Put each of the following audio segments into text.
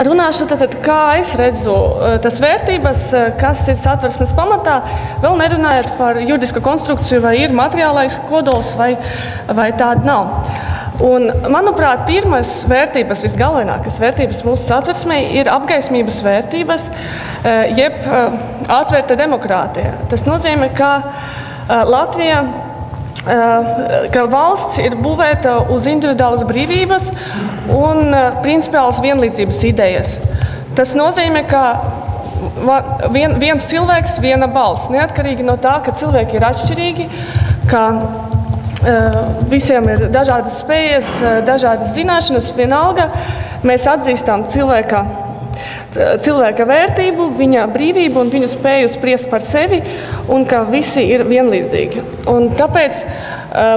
runāšu tad, kā es redzu tas vērtības, kas ir Satversmes pamatā, vēl nerunājot par juridisku konstrukciju, vai ir materiālais kodols, vai tāda nav. Un, manuprāt, pirmās vērtības, visgalvenākās vērtības mūsu Satversmē ir apgaismības vērtības, jeb atvērta demokrātija. Tas nozīmē, ka Latvija, ka valsts ir būvēta uz individuālas brīvības un principiālas vienlīdzības idejas. Tas nozīmē, ka viens cilvēks, viena balss, neatkarīgi no tā, ka cilvēki ir atšķirīgi, ka visiem ir dažādas spējas, dažādas zināšanas, vienalga. Mēs atzīstam cilvēka vērtību, viņa brīvību un viņu spēju spriest par sevi, un ka visi ir vienlīdzīgi. Un tāpēc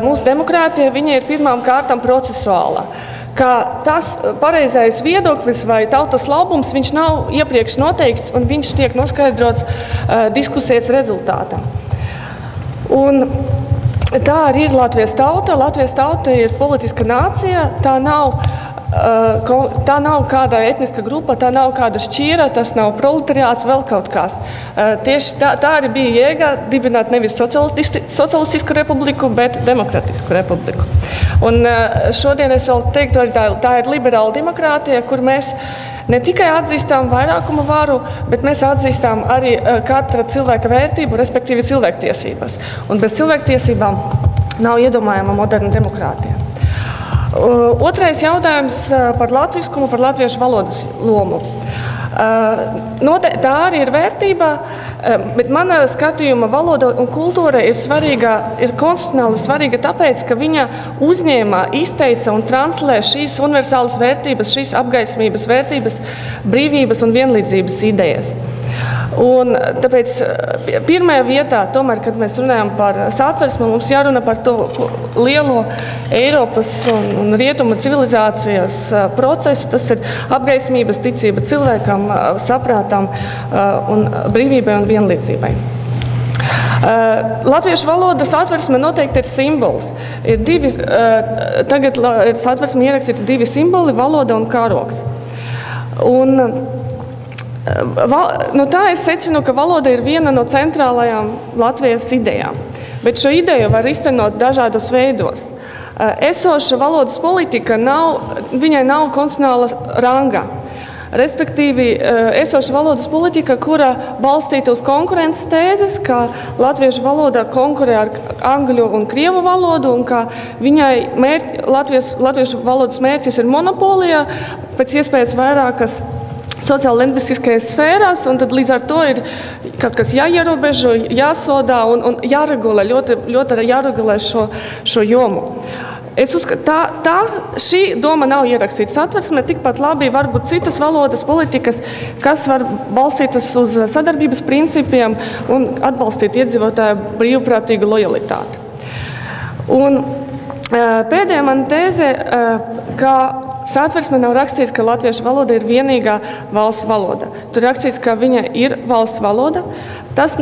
mūsu demokrātija viņa ir pirmām kārtām procesuāla. Ka tas pareizais viedoklis vai tautas labums, viņš nav iepriekš noteikts, un viņš tiek noskaidrots diskusijas rezultātā. Un tā arī ir Latvijas tauta. Latvijas tauta ir politiska nācija. Tā nav kāda etniska grupa, tā nav kāda šķīra, tas nav proletariāts, vēl kaut kas. Tieši tā arī bija jēga dibināt nevis socialistisku republiku, bet demokratisku republiku. Un šodien es vēl teiktu, tā ir liberāla demokrātija, kur mēs ne tikai atzīstam vairākuma varu, bet mēs atzīstam arī katra cilvēka vērtību, respektīvi cilvēktiesības. Un bez cilvēktiesībām nav iedomājama moderna demokrātija. Otrais jautājums par latviskumu, par latviešu valodas lomu. Tā arī ir vērtība, bet mana skatījuma valoda un kultūra ir konstitucionāli svarīga tāpēc, ka viņa uzņēma, izteica un translē šīs universālas vērtības, šīs apgaismības vērtības, brīvības un vienlīdzības idejas. Un tāpēc pirmajā vietā, tomēr, kad mēs runājam par Satversmi, mums jārunā par to lielo Eiropas un Rietumu civilizācijas procesu. Tas ir apgaismības ticība cilvēkam, saprātam un brīvībai un vienlīdzībai. Latviešu valodas Satversme noteikti ir simbols. Tagad ir Satversme ierakstīti divi simboli – valoda un karogs. No tā es secinu, ka valoda ir viena no centrālajām Latvijas idejām, bet šo ideju var iztenot dažādos veidos. Esoša valodas politika viņai nav konstitucionāla ranga. Respektīvi, esoša valodas politika, kura balstīta uz konkurences tēzes, ka latviešu valoda konkurē ar angļu un krievu valodu, un ka viņai latviešu valodas mērķis ir monopolija, pēc iespējas vairākas sociāli-lingvistiskajās sfērās, un tad līdz ar to ir kaut kas jāierobežo, jāsodā un jāregulē, ļoti jāregulē šo jomu. Es uzskatu, šī doma nav ierakstīta Satversmē, tikpat labi varbūt citas valodas politikas, kas var balstītas uz sadarbības principiem un atbalstīt iedzīvotāju brīvprātīgu lojalitāti. Un pēdējā mana tēze, ka Satversmē nav rakstīts, ka latviešu valoda ir vienīgā valsts valoda. Tur rakstīts, ka viņa ir valsts valoda. Tam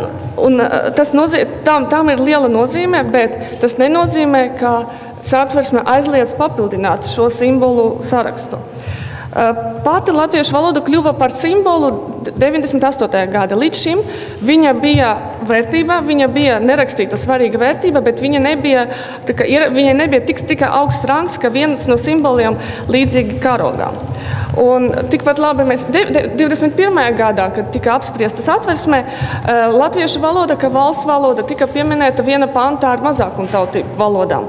ir liela nozīme, bet tas nenozīmē, ka Satversme aizliedz papildināt šo simbolu sarakstu. Pati latviešu valoda kļuva par simbolu 98. gada. Līdz šim viņa bija vērtība, viņa bija nerakstīta svarīga vērtība, bet viņa nebija tikai augsts rangs, ka viens no simboliem līdzīgi karogām. Un tikpat labi mēs 21. gadā, kad tika apspriesta Satversmē, latviešu valoda, ka valsts valoda tika pieminēta viena pantā ar mazākumtautību valodām.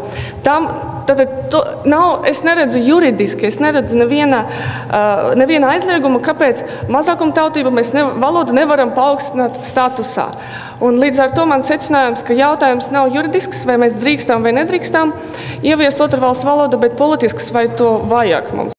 Es neredzu juridiski, es neredzu neviena aizlieguma, kāpēc mazākumtautību valodu nevaram paaugstināt statusā. Un līdz ar to man secinājums, ka jautājums nav juridisks, vai mēs drīkstam vai nedrīkstam ieviest otru valsts valodu, bet politisks, vai to vajag mums.